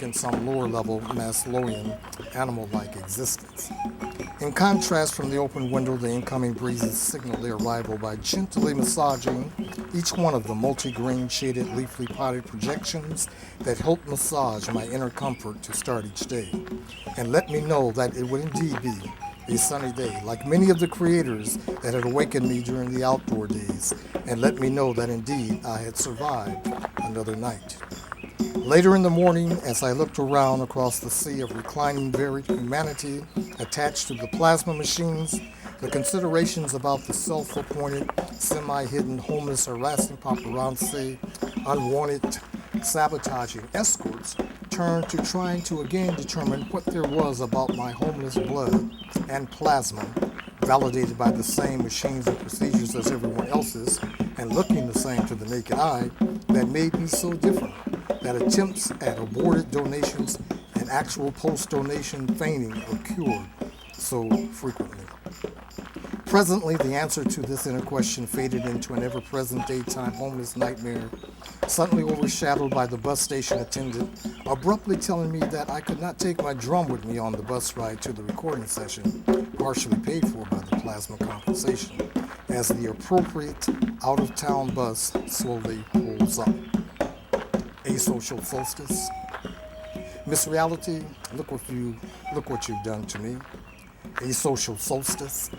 in some lower-level Maslowian animal-like existence. In contrast, from the open window, the incoming breezes signal their arrival by gently massaging each one of the multi-green shaded leafly potted projections that help massage my inner comfort to start each day, and let me know that it would indeed be a sunny day, like many of the creators that had awakened me during the outdoor days, and let me know that indeed I had survived another night. Later in the morning, as I looked around across the sea of reclining varied humanity attached to the plasma machines, the considerations about the self-appointed, semi-hidden, homeless, harassing paparazzi, unwanted, sabotaging escorts turned to trying to again determine what there was about my homeless blood and plasma, validated by the same machines and procedures as everyone else's, and looking the same to the naked eye, that made me so different, that attempts at aborted donations and actual post-donation feigning occurred so frequently. Presently, the answer to this inner question faded into an ever-present daytime homeless nightmare, suddenly overshadowed by the bus station attendant abruptly telling me that I could not take my drum with me on the bus ride to the recording session, partially paid for by the plasma compensation, as the appropriate out-of-town bus slowly pulls up. Asocial solstice. Miss Reality, look what you've done to me. Asocial solstice.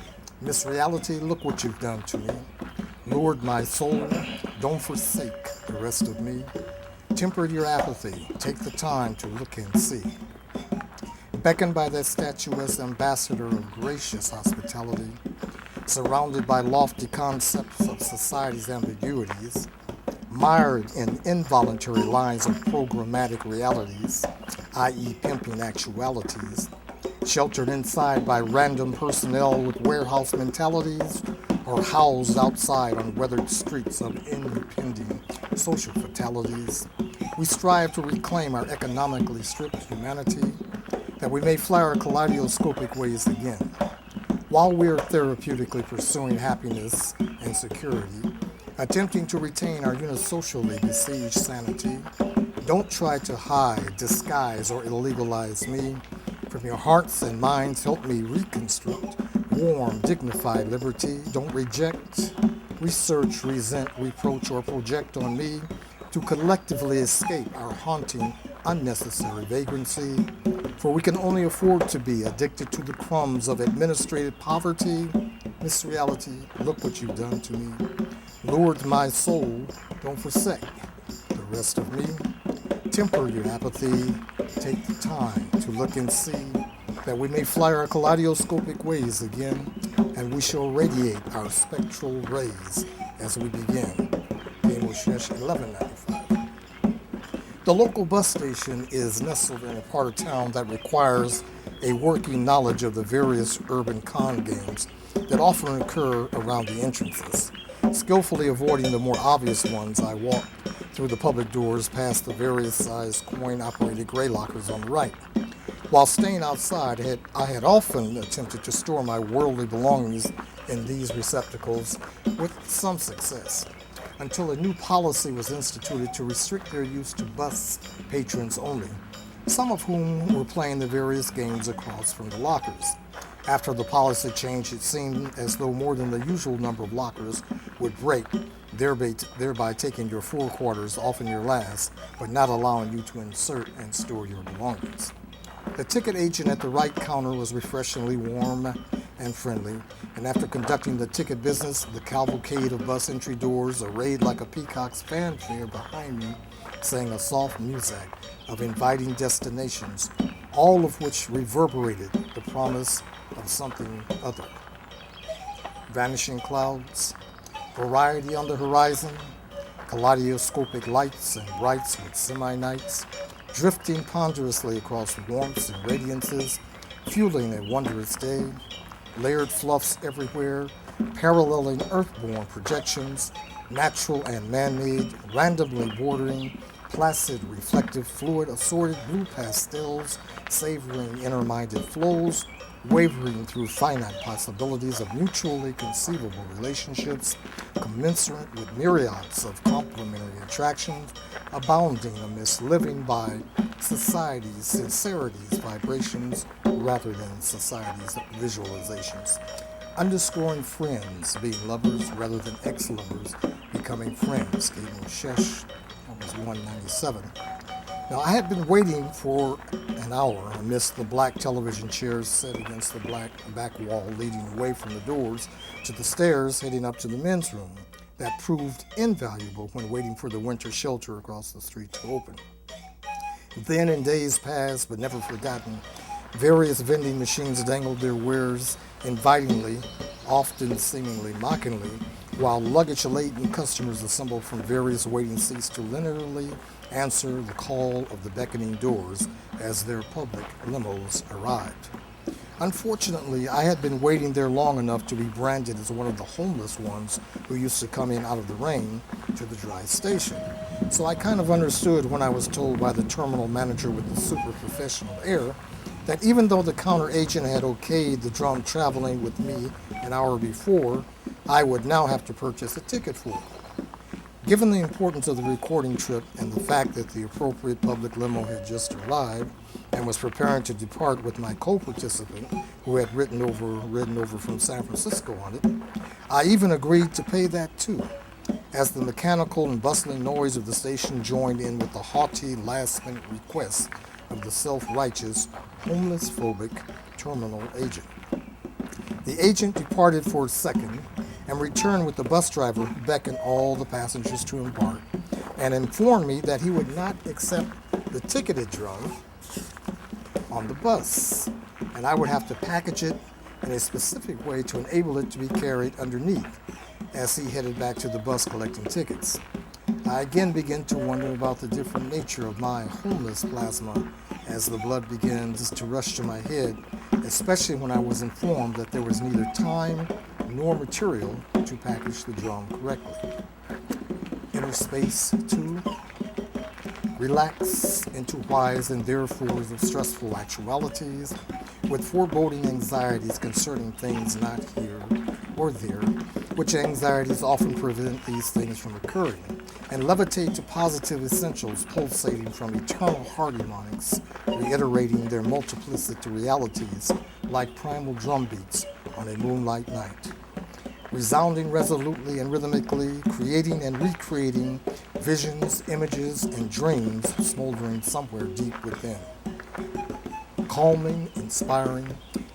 Miss Reality, look what you've done to me. Lured my soul, don't forsake the rest of me. Temper your apathy, take the time to look and see. Beckoned by that statuesque ambassador of gracious hospitality, surrounded by lofty concepts of society's ambiguities, mired in involuntary lines of programmatic realities, i.e. pimping actualities, sheltered inside by random personnel with warehouse mentalities, or housed outside on weathered streets of impending social fatalities, we strive to reclaim our economically stripped humanity, that we may fly our kaleidoscopic ways again. While we are therapeutically pursuing happiness and security, attempting to retain our unisocially besieged sanity, don't try to hide, disguise, or illegalize me. From your hearts and minds, help me reconstruct warm, dignified liberty. Don't reject, research, resent, reproach, or project on me to collectively escape our haunting, unnecessary vagrancy. For we can only afford to be addicted to the crumbs of administrative poverty. Miss Reality, look what you've done to me. Lured my soul, don't forsake the rest of me. Temper your apathy, take the time to look and see, that we may fly our kaleidoscopic ways again, and we shall radiate our spectral rays as we begin. Moshesh 1195. The local bus station is nestled in a part of town that requires a working knowledge of the various urban con games that often occur around the entrances. Skillfully avoiding the more obvious ones, I walked through the public doors past the various sized coin-operated gray lockers on the right. While staying outside, I had often attempted to store my worldly belongings in these receptacles with some success, until a new policy was instituted to restrict their use to bus patrons only, some of whom were playing the various games across from the lockers. After the policy change, it seemed as though more than the usual number of lockers would break, thereby taking your forequarters off in your last, but not allowing you to insert and store your belongings. The ticket agent at the right counter was refreshingly warm and friendly, and after conducting the ticket business, the cavalcade of bus entry doors, arrayed like a peacock's fanfare behind me, sang a soft music of inviting destinations, all of which reverberated the promise of something other. Vanishing clouds, variety on the horizon, kaleidoscopic lights and brights with semi-nights, drifting ponderously across warmths and radiances, fueling a wondrous day, layered fluffs everywhere, paralleling earthborn projections, natural and man-made, randomly bordering placid, reflective fluid, assorted blue pastels, savoring inner-minded flows, wavering through finite possibilities of mutually conceivable relationships, commensurate with myriads of complementary attractions, abounding amidst living by society's sincerities, vibrations, rather than society's visualizations. Underscoring friends, being lovers rather than ex-lovers, becoming friends, gave Moshesh, that was 197. Now, I had been waiting for an hour amidst the black television chairs set against the black back wall leading away from the doors to the stairs heading up to the men's room. That proved invaluable when waiting for the winter shelter across the street to open. Then, in days past but never forgotten, various vending machines dangled their wares invitingly, often seemingly mockingly, while luggage-laden customers assembled from various waiting seats to linearly answer the call of the beckoning doors as their public limos arrived. Unfortunately, I had been waiting there long enough to be branded as one of the homeless ones who used to come in out of the rain to the dry station. So I kind of understood when I was told by the terminal manager with the super professional air that even though the counter agent had okayed the drum traveling with me an hour before, I would now have to purchase a ticket for it. Given the importance of the recording trip and the fact that the appropriate public limo had just arrived and was preparing to depart with my co-participant who had ridden over from San Francisco on it, I even agreed to pay that too, as the mechanical and bustling noise of the station joined in with the haughty last-minute requests of the self-righteous, homeless-phobic terminal agent. The agent departed for a second and returned with the bus driver who beckoned all the passengers to embark and informed me that he would not accept the ticketed drum on the bus, and I would have to package it in a specific way to enable it to be carried underneath as he headed back to the bus collecting tickets. I again began to wonder about the different nature of my homeless plasma as the blood begins to rush to my head, especially when I was informed that there was neither time nor material to package the drum correctly. Inner space, too. Relax into whys and therefores of stressful actualities, with foreboding anxieties concerning things not here or there, which anxieties often prevent these things from occurring, and levitate to positive essentials pulsating from eternal harmonics, reiterating their multiplicity realities like primal drum beats on a moonlight night, resounding resolutely and rhythmically, creating and recreating visions, images, and dreams smoldering somewhere deep within, calming, inspiring,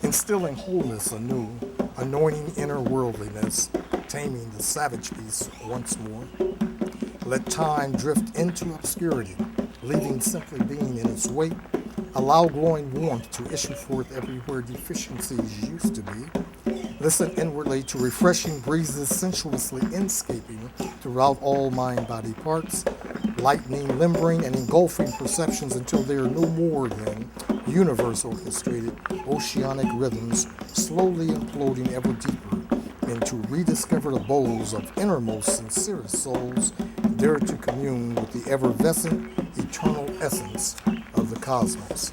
instilling wholeness anew, anointing inner worldliness, taming the savage beast once more. Let time drift into obscurity, leaving simply being in its wake. Allow glowing warmth to issue forth everywhere deficiencies used to be. Listen inwardly to refreshing breezes sensuously inscaping throughout all mind-body parts, lightening, limbering, and engulfing perceptions until they are no more than universe orchestrated oceanic rhythms slowly imploding ever deeper into rediscovered abodes of innermost sincerest souls there to commune with the effervescent eternal essence of the cosmos.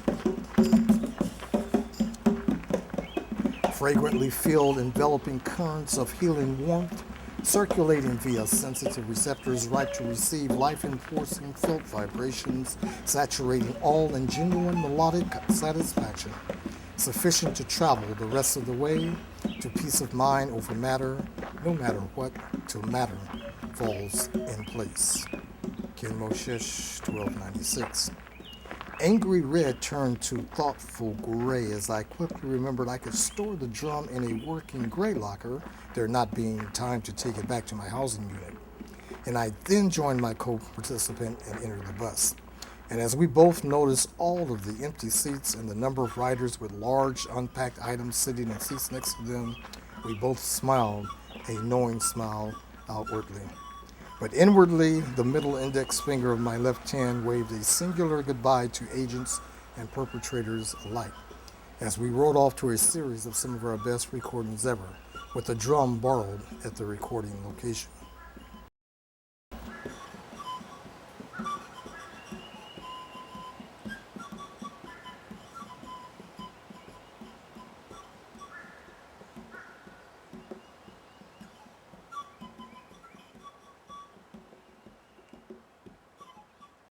Fragrantly filled, enveloping currents of healing warmth, circulating via sensitive receptors ripe to receive life-enforcing felt vibrations, saturating all in genuine melodic satisfaction, sufficient to travel the rest of the way to peace of mind over matter, no matter what, till matter falls in place. Ken Moshesh, 1296. Angry red turned to thoughtful gray as I quickly remembered I could store the drum in a working gray locker, there not being time to take it back to my housing unit. And I then joined my co-participant and entered the bus. And as we both noticed all of the empty seats and the number of riders with large unpacked items sitting in seats next to them, we both smiled, a knowing smile outwardly. But inwardly, the middle index finger of my left hand waved a singular goodbye to agents and perpetrators alike, as we rode off to a series of some of our best recordings ever, with a drum borrowed at the recording location.